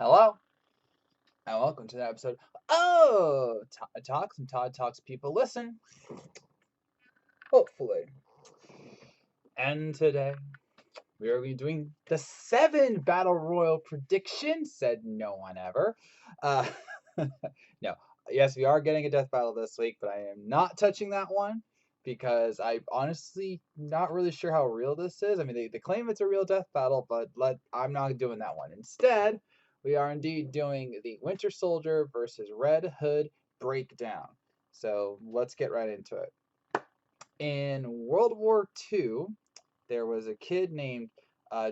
Hello, and welcome to the episode. Oh, Todd Talks and Todd Talks people listen. Hopefully. And today we are going to be doing the 7 Battle Royal prediction. Said no one ever. Uh, no. Yes, we are getting a death battle this week, but I am not touching that one because I honestly not really sure how real this is. I mean, they claim it's a real death battle, but I'm not doing that one. Instead, we are indeed doing the Winter Soldier versus Red Hood breakdown. So let's get right into it. In World War II, there was a kid named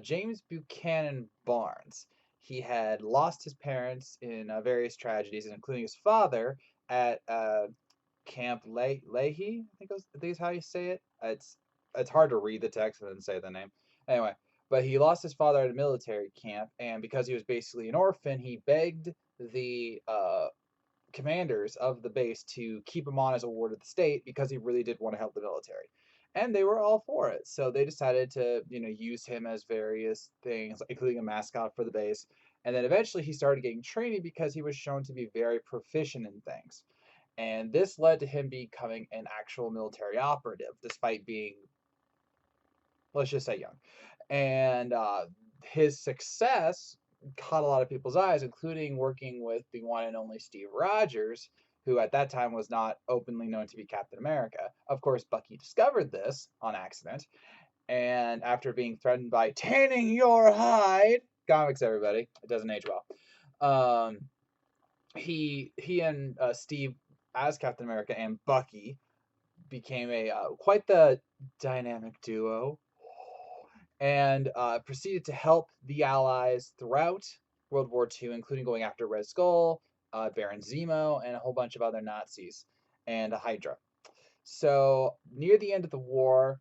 James Buchanan Barnes. He had lost his parents in various tragedies, including his father at Camp Leahy. I think is how you say it. It's hard to read the text and then say the name. Anyway, but he lost his father at a military camp, and because he was basically an orphan, he begged the commanders of the base to keep him on as a ward of the state because he really did want to help the military. And they were all for it. So they decided to, use him as various things, including a mascot for the base. And then eventually he started getting training because he was shown to be very proficient in things. And this led to him becoming an actual military operative, despite being, let's just say, young. And his success caught a lot of people's eyes, including working with the one and only Steve Rogers, who at that time was not openly known to be Captain America. Of course, Bucky discovered this on accident, and after being threatened by tanning your hide, comics, everybody, it doesn't age well. He and Steve as Captain America and Bucky became a quite the dynamic duo and proceeded to help the Allies throughout World War II, including going after Red Skull, Baron Zemo, and a whole bunch of other Nazis, and Hydra. So near the end of the war,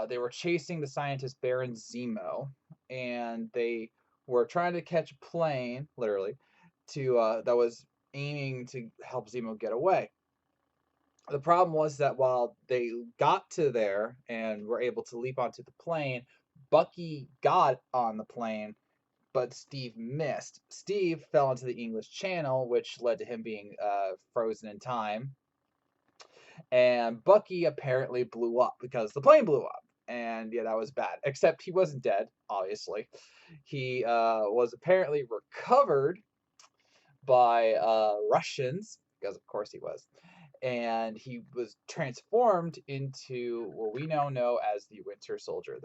they were chasing the scientist Baron Zemo, and they were trying to catch a plane, literally, to that was aiming to help Zemo get away. The problem was that while they got to there and were able to leap onto the plane, Bucky got on the plane, but Steve missed. Steve fell into the English Channel, which led to him being frozen in time. And Bucky apparently blew up because the plane blew up. And yeah, that was bad. Except he wasn't dead, obviously. He was apparently recovered by Russians, because of course he was. And he was transformed into what we now know as the Winter Soldier.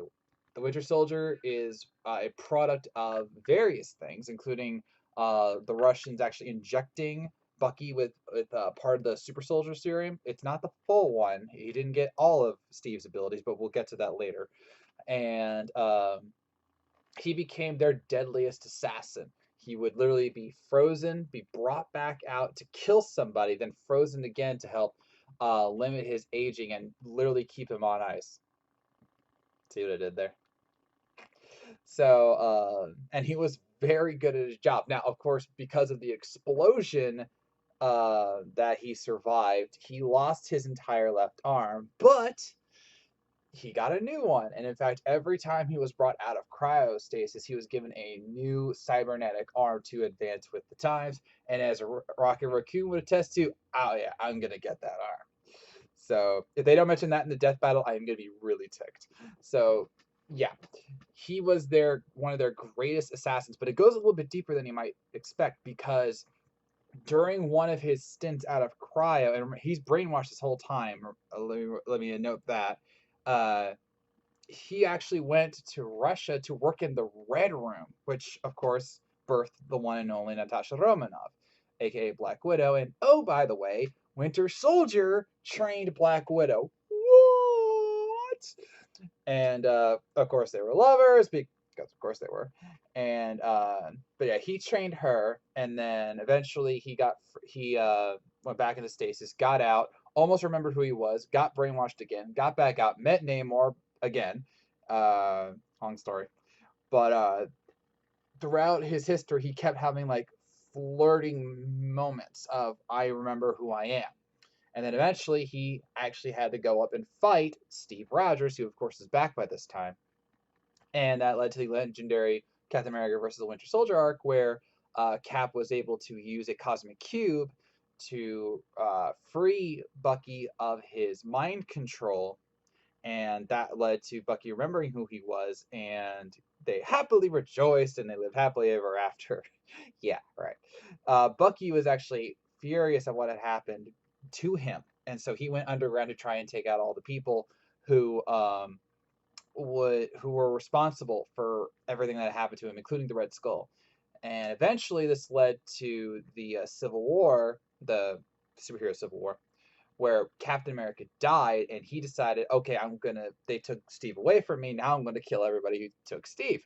The Winter Soldier is a product of various things, including the Russians actually injecting Bucky with part of the Super Soldier Serum. It's not the full one. He didn't get all of Steve's abilities, but we'll get to that later. And he became their deadliest assassin. He would literally be frozen, be brought back out to kill somebody, then frozen again to help limit his aging and literally keep him on ice. See what I did there? So, and he was very good at his job. Now, of course, because of the explosion that he survived, he lost his entire left arm, but he got a new one. And in fact, every time he was brought out of cryostasis, he was given a new cybernetic arm to advance with the times. And as Rocket Raccoon would attest to, oh yeah, I'm going to get that arm. So if they don't mention that in the death battle, I'm going to be really ticked. So yeah, he was one of their greatest assassins, but it goes a little bit deeper than you might expect because during one of his stints out of cryo, and he's brainwashed this whole time. Let me note that uh, he actually went to Russia to work in the Red Room, which of course birthed the one and only Natasha Romanoff, aka Black Widow. And oh, by the way, Winter Soldier trained Black Widow. What? And of course they were lovers because of course they were. And but yeah, he trained her, and then eventually he went back into stasis, got out, almost remembered who he was, got brainwashed again, got back out, met Namor again. Long story, but throughout his history, he kept having like flirting moments of "I remember who I am." And then eventually he actually had to go up and fight Steve Rogers, who of course is back by this time. And that led to the legendary Captain America versus the Winter Soldier arc, where Cap was able to use a cosmic cube to free Bucky of his mind control, and that led to Bucky remembering who he was, and they happily rejoiced and they lived happily ever after. Yeah, right. Bucky was actually furious at what had happened to him, and so he went underground to try and take out all the people who who were responsible for everything that happened to him, including the Red Skull. And eventually, this led to the Civil War, the superhero Civil War, where Captain America died, and he decided, okay, they took Steve away from me. Now I'm gonna kill everybody who took Steve.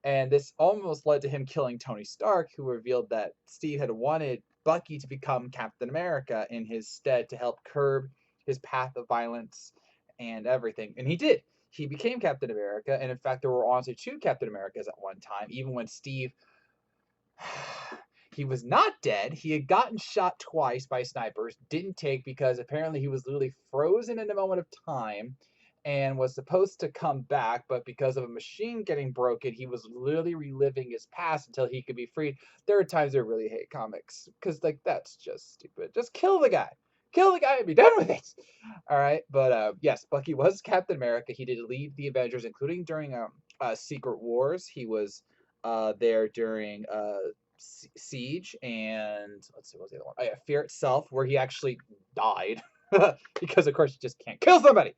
And this almost led to him killing Tony Stark, who revealed that Steve had wanted Bucky to become Captain America in his stead to help curb his path of violence and everything. And he did. He became Captain America, and in fact, there were honestly two Captain Americas at one time, even when Steve he was not dead. He had gotten shot twice by snipers, didn't take because apparently he was literally frozen in a moment of time and was supposed to come back, but because of a machine getting broken, he was literally reliving his past until he could be freed. There are times I really hate comics because, like, that's just stupid. Just kill the guy. Kill the guy and be done with it. All right, but yes, Bucky was Captain America. He did lead the Avengers, including during Secret Wars. He was there during Siege, and let's see, what was the other one? Oh, yeah, Fear itself, where he actually died because, of course, you just can't kill somebody.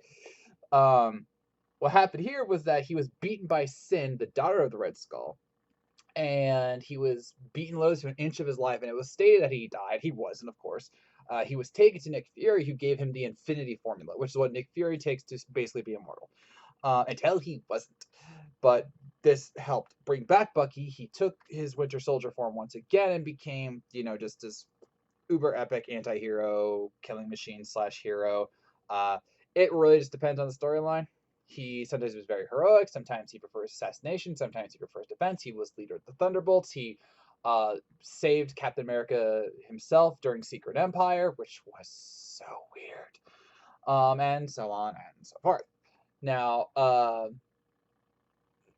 What happened here was that he was beaten by Sin, the daughter of the Red Skull, and he was beaten low to an inch of his life, and it was stated that he died. He wasn't, of course. He was taken to Nick Fury, who gave him the Infinity Formula, which is what Nick Fury takes to basically be immortal. Until he wasn't. But this helped bring back Bucky. He took his Winter Soldier form once again and became, just this uber epic anti-hero, killing machine / hero. It really just depends on the storyline. He sometimes was very heroic. Sometimes he prefers assassination. Sometimes he prefers defense. He was leader of the Thunderbolts. He saved Captain America himself during Secret Empire, which was so weird. And so on and so forth. Now,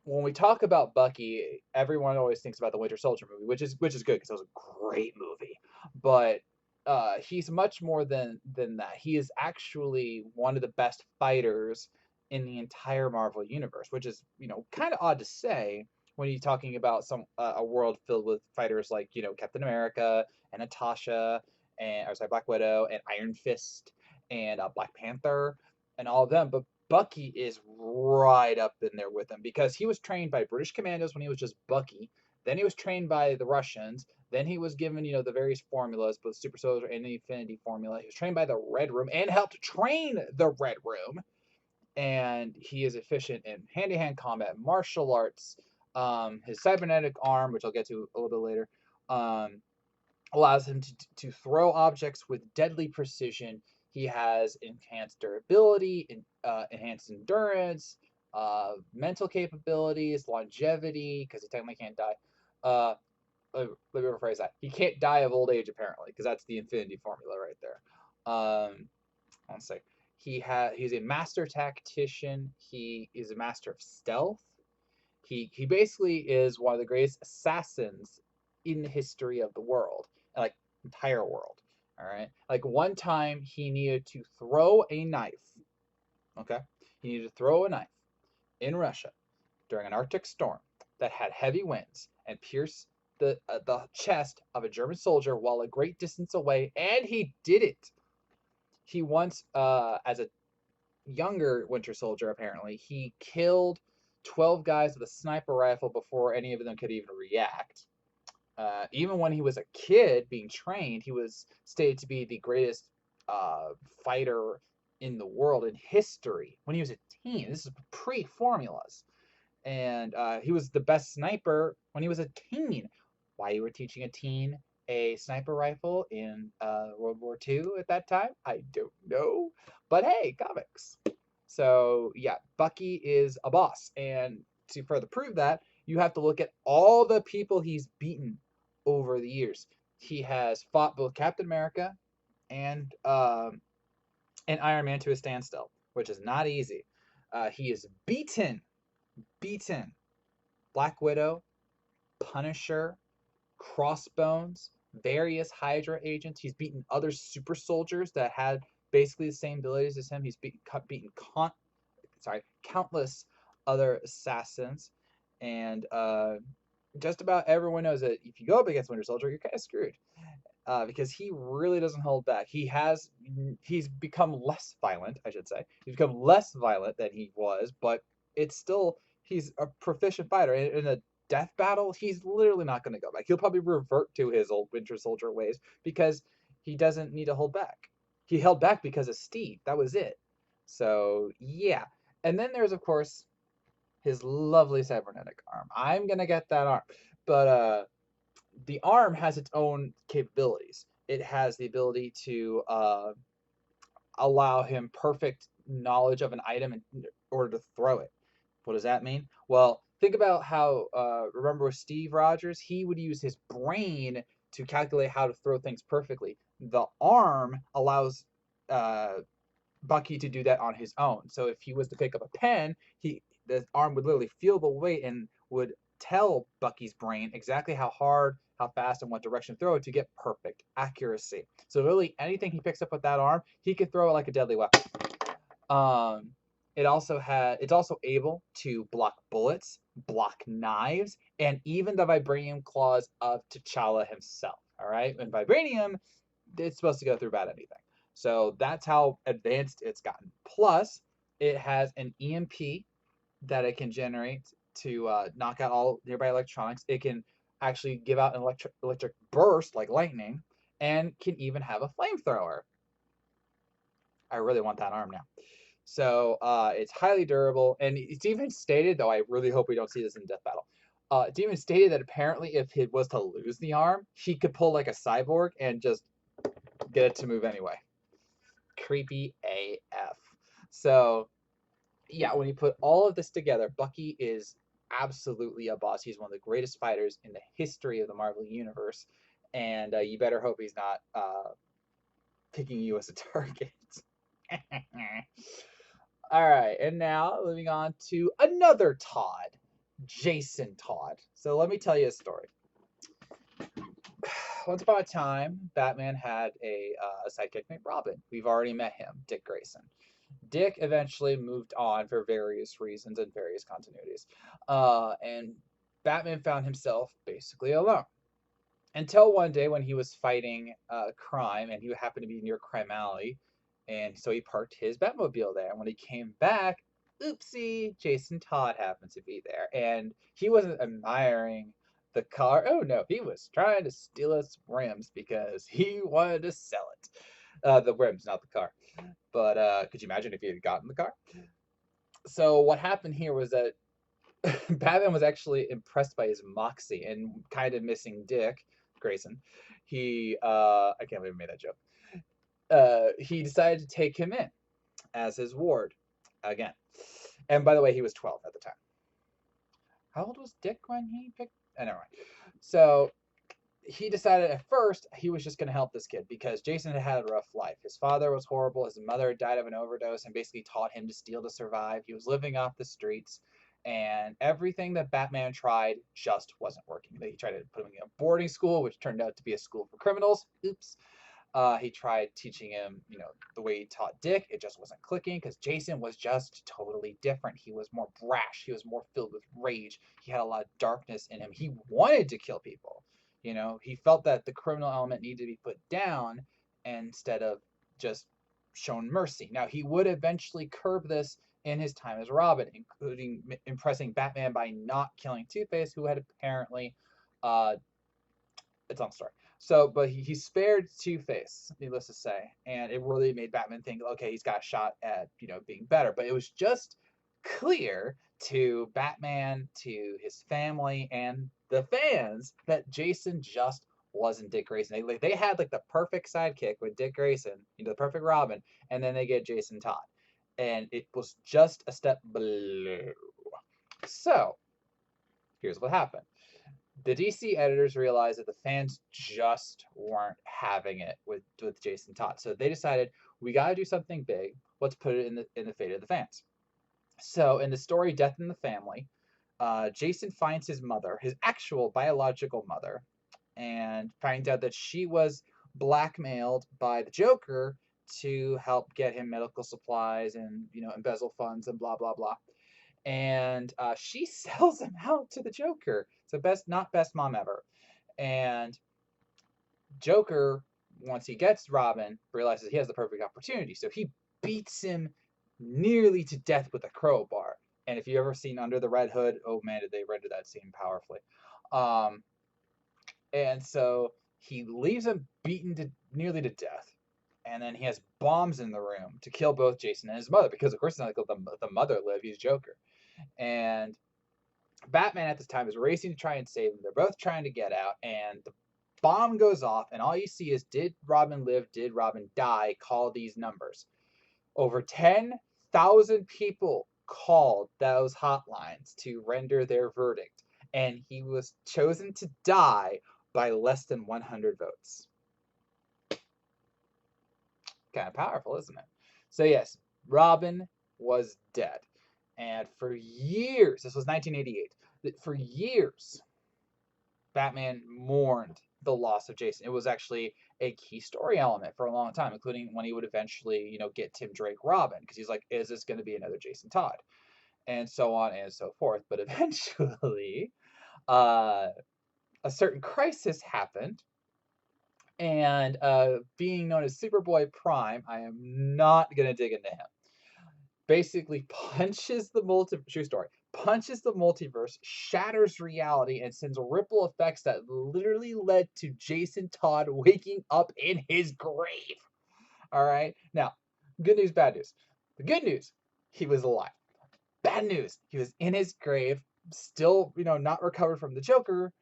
when we talk about Bucky, everyone always thinks about the Winter Soldier movie, which is good because it was a great movie. But he's much more than that. He is actually one of the best fighters in the entire Marvel universe, which is kind of odd to say when you're talking about a world filled with fighters like Captain America and Natasha Black Widow and Iron Fist and Black Panther and all of them. But Bucky is right up in there with him because he was trained by British commandos when he was just Bucky. Then he was trained by the Russians. Then he was given, the various formulas, both Super Soldier and the Infinity Formula. He was trained by the Red Room and helped train the Red Room. And he is efficient in hand-to-hand combat, martial arts. His cybernetic arm, which I'll get to a little bit later, allows him to throw objects with deadly precision. He has enhanced durability, enhanced endurance, mental capabilities, longevity, because he technically can't die. Let me rephrase that. He can't die of old age, apparently, because that's the Infinity Formula right there. Let's see. He's a master tactician. He is a master of stealth. He basically is one of the greatest assassins in the history of the world, like entire world. All right. Like one time he needed to throw a knife. Okay. He needed to throw a knife in Russia during an Arctic storm that had heavy winds and pierce the chest of a German soldier while a great distance away, and he did it. He once, as a younger Winter Soldier, apparently, he killed 12 guys with a sniper rifle before any of them could even react. Even when he was a kid being trained, he was stated to be the greatest fighter in the world in history when he was a teen. This is pre-formulas. And he was the best sniper when he was a teen. Why you were teaching a teen a sniper rifle in World War II at that time, I don't know. But hey, comics. So yeah, Bucky is a boss. And to further prove that, you have to look at all the people he's beaten over the years. He has fought both Captain America and Iron Man to a standstill, which is not easy. He is beaten Black Widow, Punisher, Crossbones, various Hydra agents. He's beaten other super soldiers that had basically the same abilities as him. He's beaten countless other assassins, and just about everyone knows that if you go up against Winter Soldier, you're kind of screwed. Because he really doesn't hold back. He's become less violent, I should say. He's become less violent than he was, but it's still he's a proficient fighter. In a death battle, he's literally not going to go back. He'll probably revert to his old Winter Soldier ways because he doesn't need to hold back. He held back because of Steve. That was it. So yeah. And then there's of course his lovely cybernetic arm. I'm gonna get that arm, but the arm has its own capabilities. It has the ability to allow him perfect knowledge of an item in order to throw it. What does that mean? Well, think about how, remember with Steve Rogers, he would use his brain to calculate how to throw things perfectly. The arm allows uh, Bucky to do that on his own. So if he was to pick up a pen, the arm would literally feel the weight and would tell Bucky's brain exactly how hard, how fast, and what direction to throw it to get perfect accuracy. So really, anything he picks up with that arm, he could throw it like a deadly weapon. Um, it's also able to block bullets, block knives, and even the vibranium claws of T'Challa himself. All right, and vibranium, it's supposed to go through about anything. So that's how advanced it's gotten. Plus, it has an EMP that it can generate to knock out all nearby electronics. It can actually give out an electric burst like lightning, and can even have a flamethrower. I really want that arm now. So it's highly durable, and it's even stated, though I really hope we don't see this in Death Battle. It's even stated that apparently if he was to lose the arm, he could pull like a cyborg and just get it to move anyway. Creepy AF. So yeah, when you put all of this together, Bucky is absolutely a boss. He's one of the greatest fighters in the history of the Marvel Universe, and you better hope he's not picking you as a target. All right, and now moving on to another Todd, Jason Todd. So let me tell you a story. Once upon a time, Batman had a sidekick named Robin. We've already met him, Dick Grayson. Dick eventually moved on for various reasons and various continuities. And Batman found himself basically alone. Until one day when he was fighting crime and he happened to be near Crime Alley. And so he parked his Batmobile there. And when he came back, oopsie, Jason Todd happens to be there. And he wasn't admiring the car. Oh no, he was trying to steal its rims because he wanted to sell it. The rims, not the car. But could you imagine if he had gotten the car? So what happened here was that Batman was actually impressed by his moxie and kind of missing Dick Grayson. I can't believe I made that joke. He decided to take him in as his ward again. And by the way, he was 12 at the time. How old was Dick when he picked? Never mind. So he decided at first he was just going to help this kid because Jason had a rough life. His father was horrible. His mother died of an overdose and basically taught him to steal to survive. He was living off the streets, and everything that Batman tried just wasn't working. He tried to put him in a boarding school, which turned out to be a school for criminals. Oops. He tried teaching him, the way he taught Dick. It just wasn't clicking because Jason was just totally different. He was more brash. He was more filled with rage. He had a lot of darkness in him. He wanted to kill people. He felt that the criminal element needed to be put down instead of just shown mercy. Now, he would eventually curb this in his time as Robin, including impressing Batman by not killing Two-Face, who had apparently, it's on the story. So, but he spared Two-Face, needless to say, and it really made Batman think, okay, he's got a shot at, being better. But it was just clear to Batman, to his family, and the fans that Jason just wasn't Dick Grayson. They had like the perfect sidekick with Dick Grayson, the perfect Robin, and then they get Jason Todd, and it was just a step below. So, here's what happened. The DC editors realized that the fans just weren't having it with Jason Todd. So they decided we got to do something big. Let's put it in the fate of the fans. So in the story Death in the Family, Jason finds his mother, his actual biological mother, and finds out that she was blackmailed by the Joker to help get him medical supplies and embezzle funds and blah blah blah. And she sells him out to the Joker. So not best mom ever. And Joker, once he gets Robin, realizes he has the perfect opportunity. So he beats him nearly to death with a crowbar. And if you ever seen Under the Red Hood, oh man, did they render that scene powerfully. Um, and so he leaves him beaten to nearly to death. And then he has bombs in the room to kill both Jason and his mother, because of course it's not like the mother live, he's Joker. And Batman at this time is racing to try and save them. They're both trying to get out, and the bomb goes off, and all you see is, did Robin live? Did Robin die? Call these numbers. Over 10,000 people called those hotlines to render their verdict, and he was chosen to die by less than 100 votes. Kind of powerful, isn't it? So yes, Robin was dead. And for years, this was 1988, for years, Batman mourned the loss of Jason. It was actually a key story element for a long time, including when he would eventually, get Tim Drake Robin, because he's like, is this going to be another Jason Todd? And so on and so forth. But eventually, uh, a certain crisis happened, and being known as Superboy Prime, I am not going to dig into him. Basically punches the true story, punches the multiverse, shatters reality, and sends ripple effects that literally led to Jason Todd waking up in his grave. All right. Now, good news, bad news. The good news, he was alive. Bad news, he was in his grave, still, not recovered from the Joker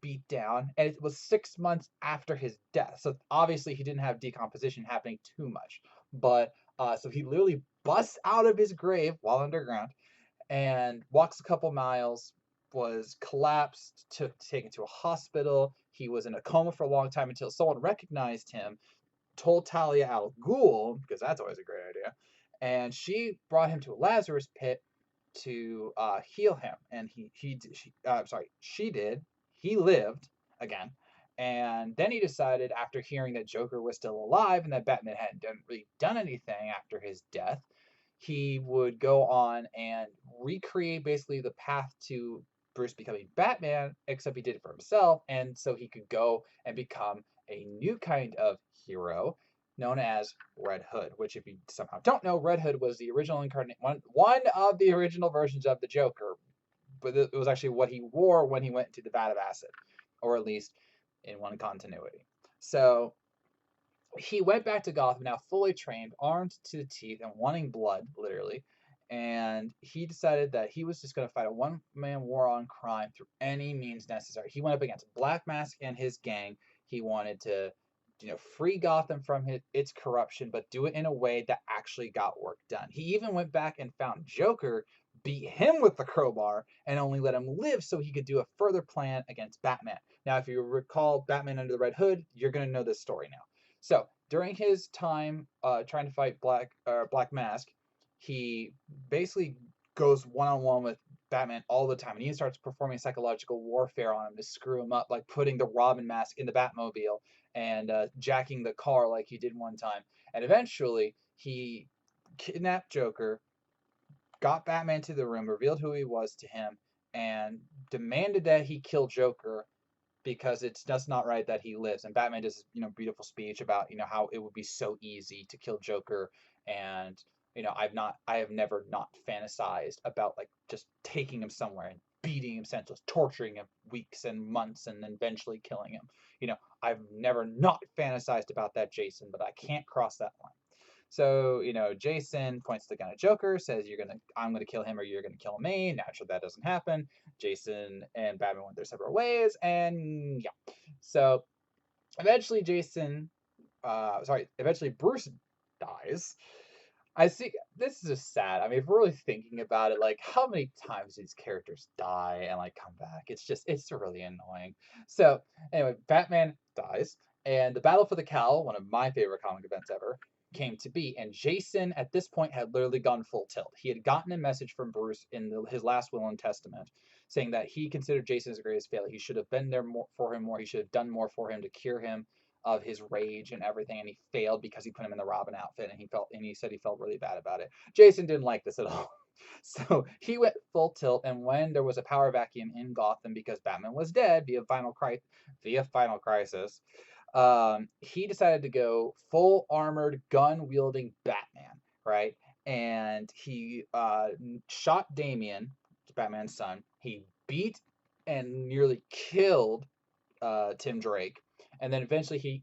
beat down, and it was 6 months after his death. So obviously he didn't have decomposition happening too much. But so he literally busts out of his grave while underground and walks a couple miles, was collapsed, taken to a hospital. He was in a coma for a long time until someone recognized him, told Talia al Ghul, because that's always a great idea, and she brought him to a Lazarus pit to heal him. And she did. He lived again, and then he decided, after hearing that Joker was still alive and that Batman hadn't really done anything after his death, he would go on and recreate basically the path to Bruce becoming Batman, except he did it for himself, and so he could go and become a new kind of hero known as Red Hood, which, if you somehow don't know, Red Hood was the original one of the original versions of the Joker, but it was actually what he wore when he went into the vat of acid, or at least in one continuity. So he went back to Gotham, now fully trained, armed to the teeth, and wanting blood, literally. And he decided that he was just going to fight a one-man war on crime through any means necessary. He went up against Black Mask and his gang. He wanted to, free Gotham from its corruption, but do it in a way that actually got work done. He even went back and found Joker, beat him with the crowbar, and only let him live so he could do a further plan against Batman. Now, if you recall Batman Under the Red Hood, you're going to know this story now. So during his time trying to fight Black Mask, he basically goes one-on-one with Batman all the time, and he starts performing psychological warfare on him to screw him up, like putting the Robin mask in the Batmobile and jacking the car like he did one time. And eventually, he kidnapped Joker, got Batman to the room, revealed who he was to him, and demanded that he kill Joker because it's just not right that he lives. And Batman does, beautiful speech about, how it would be so easy to kill Joker. And, I have never not fantasized about like just taking him somewhere and beating him senseless, torturing him weeks and months, and then eventually killing him. I've never not fantasized about that, Jason, but I can't cross that line. So, Jason points the gun at Joker, says, I'm gonna kill him or you're gonna kill me. Naturally, that doesn't happen. Jason and Batman went their separate ways, and yeah. So eventually eventually Bruce dies. I see, this is just sad. I mean, if we're really thinking about it, like, how many times these characters die and like come back? It's really annoying. So anyway, Batman dies, and the Battle for the Cowl, one of my favorite comic events ever, came to be. And Jason, at this point, had literally gone full tilt. He had gotten a message from Bruce in his last will and testament saying that he considered Jason his greatest failure. He should have been there more for him more. He should have done more for him to cure him of his rage and everything, and he failed because he put him in the Robin outfit, and he said he felt really bad about it. Jason didn't like this at all. So he went full tilt, and when there was a power vacuum in Gotham because Batman was dead via Final Crisis, he decided to go full armored, gun wielding Batman, right? And he shot Damian, Batman's son. He beat and nearly killed Tim Drake, and then eventually he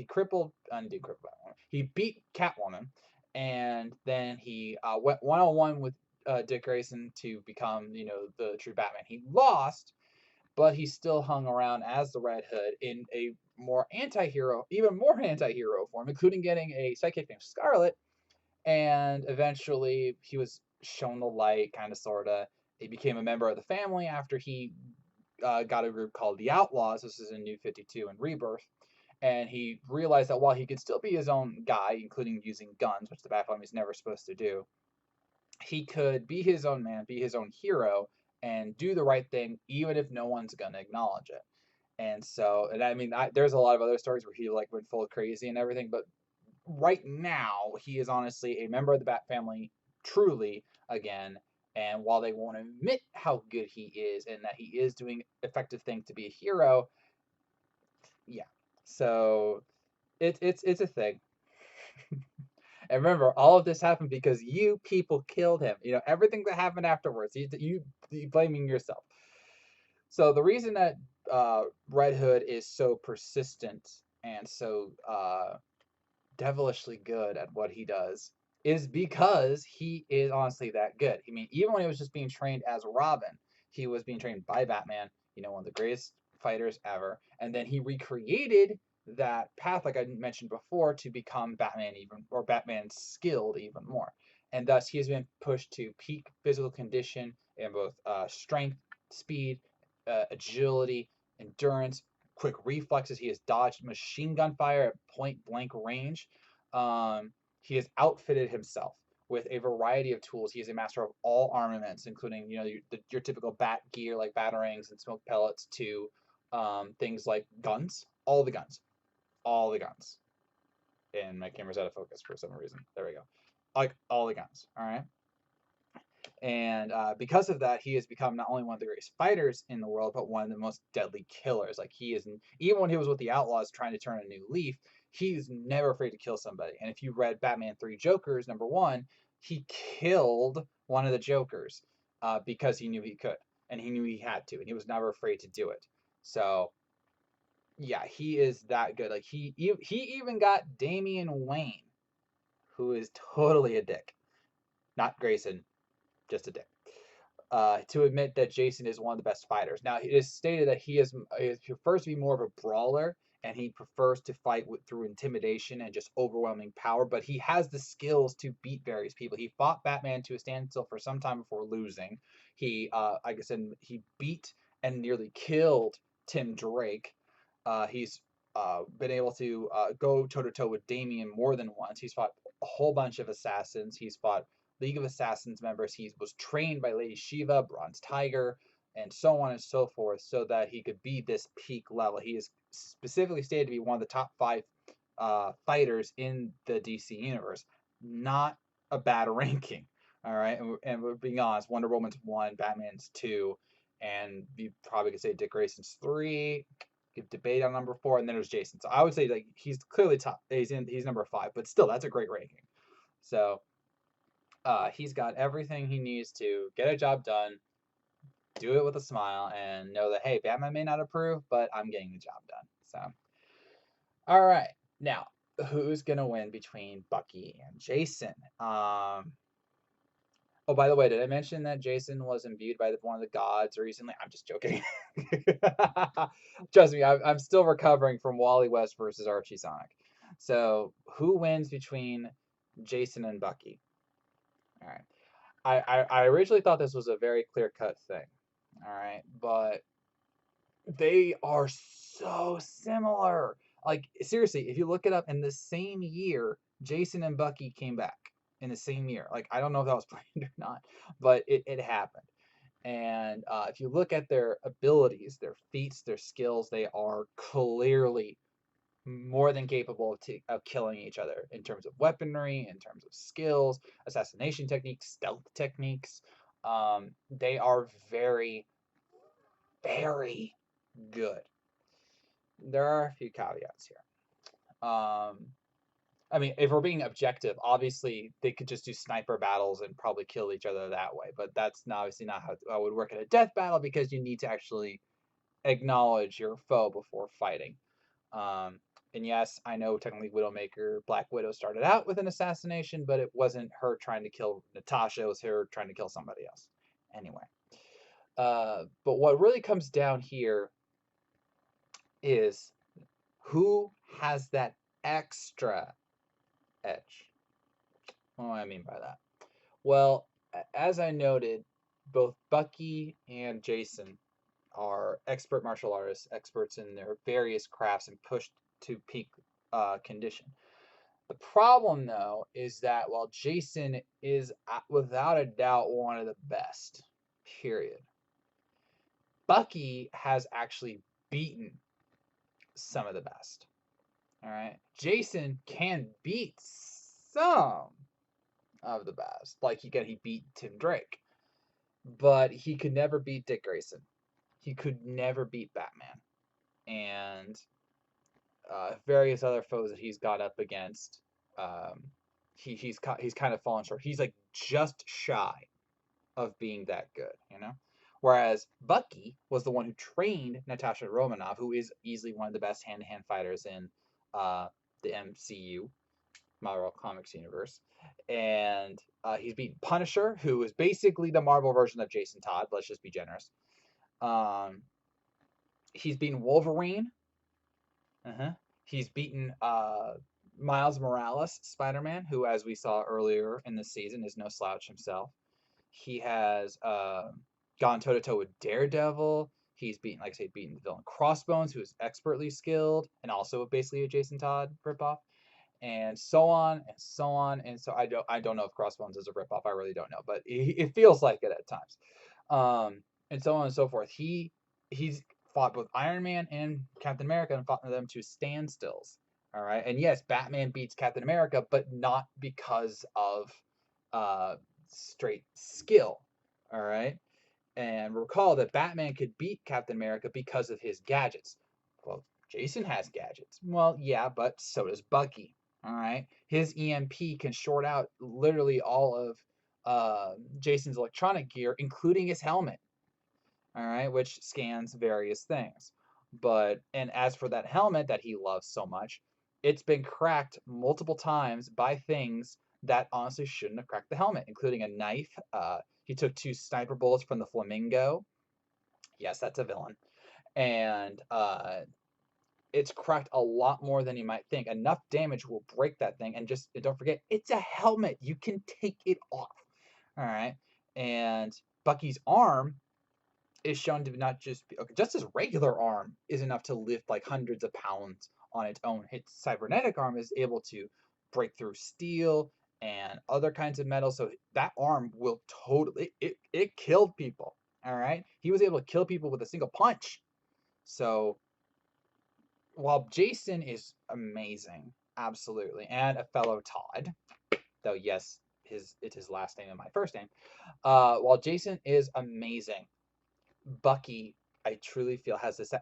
crippled, didn't cripple Batwoman. He beat Catwoman, and then he went 1-on-1 with Dick Grayson to become the true Batman. He lost, but he still hung around as the Red Hood in a even more anti-hero form, including getting a sidekick named Scarlet, and eventually he was shown the light, kind of, sort of. He became a member of the family after he got a group called the Outlaws. This is in New 52 and Rebirth. And he realized that while he could still be his own guy, including using guns, which the Bat Family is never supposed to do, he could be his own man, be his own hero, and do the right thing, even if no one's going to acknowledge it. And so, and I mean, there's a lot of other stories where he like went full crazy and everything, but right now he is honestly a member of the Bat Family, truly again. And while they won't admit how good he is and that he is doing effective things to be a hero, yeah. So it's a thing. And remember, all of this happened because you people killed him. Everything that happened afterwards, you blaming yourself. So the reason that Red Hood is so persistent and so devilishly good at what he does is because he is honestly that good. I mean, even when he was just being trained as Robin, he was being trained by Batman, one of the greatest fighters ever. And then he recreated that path, like I mentioned before, to become Batman skilled even more. And thus, he has been pushed to peak physical condition in both strength, speed, agility, endurance, quick reflexes. He has dodged machine gun fire at point blank range. He has outfitted himself with a variety of tools. He is a master of all armaments, including your typical bat gear like batarangs and smoke pellets to things like guns. All the guns. And my camera's out of focus for some reason. There we go. Like all the guns. All right. And because of that, he has become not only one of the greatest fighters in the world, but one of the most deadly killers. Like he is, even when he was with the Outlaws trying to turn a new leaf, he's never afraid to kill somebody. And if you read Batman 3 Jokers, #1, he killed one of the Jokers because he knew he could, and he knew he had to, and he was never afraid to do it. So yeah, he is that good. Like he even got Damian Wayne, who is totally a dick. Not Grayson, just a dick. To admit that Jason is one of the best fighters. Now, it is stated that he prefers to be more of a brawler, and he prefers to fight through intimidation and just overwhelming power, but he has the skills to beat various people. He fought Batman to a standstill for some time before losing. He, like I said, he beat and nearly killed Tim Drake. He's been able to go toe-to-toe with Damian more than once. He's fought a whole bunch of assassins. He's fought League of Assassins members. He was trained by Lady Shiva, Bronze Tiger, and so on and so forth, so that he could be this peak level. He is specifically stated to be one of the top 5 fighters in the DC universe. Not a bad ranking. All right, and we're being honest, Wonder Woman's 1, Batman's 2, and you probably could say Dick Grayson's 3. You could debate on number 4, and then there's Jason. So I would say like he's clearly top. He's number 5, but still that's a great ranking. So he's got everything he needs to get a job done, do it with a smile, and know that, hey, Batman may not approve, but I'm getting the job done. So, all right. Now, who's going to win between Bucky and Jason? Oh, by the way, did I mention that Jason was imbued by one of the gods recently? I'm just joking. Trust me, I'm still recovering from Wally West versus Archie Sonic. So, who wins between Jason and Bucky? All right. I originally thought this was a very clear-cut thing, all right, but they are so similar. Like, seriously, if you look it up, in the same year, Jason and Bucky came back in the same year. Like, I don't know if that was planned or not, but it happened. And if you look at their abilities, their feats, their skills, they are clearly more than capable of killing each other in terms of weaponry, in terms of skills, assassination techniques, stealth techniques. They are very, very good. There are a few caveats here. I mean, if we're being objective, obviously they could just do sniper battles and probably kill each other that way. But that's obviously not how it would work in a death battle, because you need to actually acknowledge your foe before fighting. Um, and yes, I know technically Widowmaker, Black Widow started out with an assassination, but it wasn't her trying to kill Natasha. It was her trying to kill somebody else. Anyway, but what really comes down here is who has that extra edge. What do I mean by that? Well, as I noted, both Bucky and Jason are expert martial artists, experts in their various crafts and pushed to peak condition. The problem, though, is that while Jason is without a doubt one of the best, period, Bucky has actually beaten some of the best. All right. Jason can beat some of the best. Like he beat Tim Drake, but he could never beat Dick Grayson. He could never beat Batman, and various other foes that he's got up against. Um, he's kind of fallen short. He's like just shy of being that good, you know. Whereas Bucky was the one who trained Natasha Romanoff, who is easily one of the best hand-to-hand fighters in the MCU, Marvel Comics universe, and he's beaten Punisher, who is basically the Marvel version of Jason Todd. Let's just be generous. Um, he's beaten Wolverine. Uh-huh. He's beaten Miles Morales, Spider-Man, who, as we saw earlier in the season, is no slouch himself. He has gone toe to toe with Daredevil. He's beaten, like I say, beaten the villain Crossbones, who is expertly skilled and also basically a Jason Todd ripoff, and so on and so on. And so I don't know if Crossbones is a ripoff. I really don't know, but it feels like it at times. And so on and so forth. He's fought both Iron Man and Captain America and fought them to standstills. All right, and yes, Batman beats Captain America, but not because of uh, straight skill. All right, and recall that Batman could beat Captain America because of his gadgets. Well, Jason has gadgets. Well, yeah, but so does Bucky. All right, his EMP can short out literally all of Jason's electronic gear, including his helmet. All right, which scans various things. And as for that helmet that he loves so much, it's been cracked multiple times by things that honestly shouldn't have cracked the helmet, including a knife. He took 2 sniper bullets from the Flamingo. Yes, that's a villain. And it's cracked a lot more than you might think. Enough damage will break that thing. And just don't forget, it's a helmet. You can take it off. All right. And Bucky's arm is shown to not just be okay, just his regular arm is enough to lift like hundreds of pounds on its own. Its cybernetic arm is able to break through steel and other kinds of metal. So that arm will totally it killed people. All right. He was able to kill people with a single punch. So while Jason is amazing, absolutely, and a fellow Todd, though yes, it's his last name and my first name. While Jason is amazing, Bucky, I truly feel, has this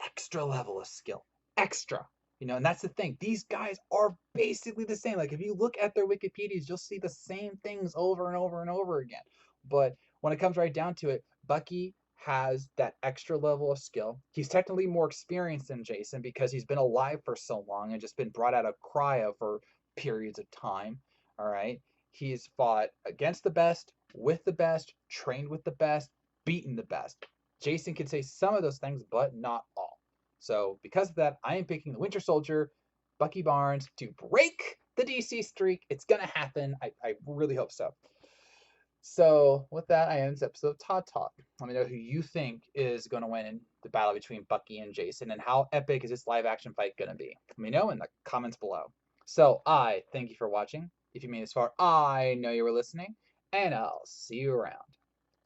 extra level of skill. Extra. And that's the thing. These guys are basically the same. Like, if you look at their Wikipedias, you'll see the same things over and over and over again. But when it comes right down to it, Bucky has that extra level of skill. He's technically more experienced than Jason because he's been alive for so long and just been brought out of cryo for periods of time. All right. He's fought against the best, with the best, trained with the best, beaten the best. Jason can say some of those things, but not all. So because of that, I am picking the Winter Soldier, Bucky Barnes, to break the DC streak. It's going to happen. I really hope so. So with that, I end this episode of Todd Talk. Let me know who you think is going to win in the battle between Bucky and Jason, and how epic is this live action fight going to be? Let me know in the comments below. So I thank you for watching. If you made this far, I know you were listening, and I'll see you around.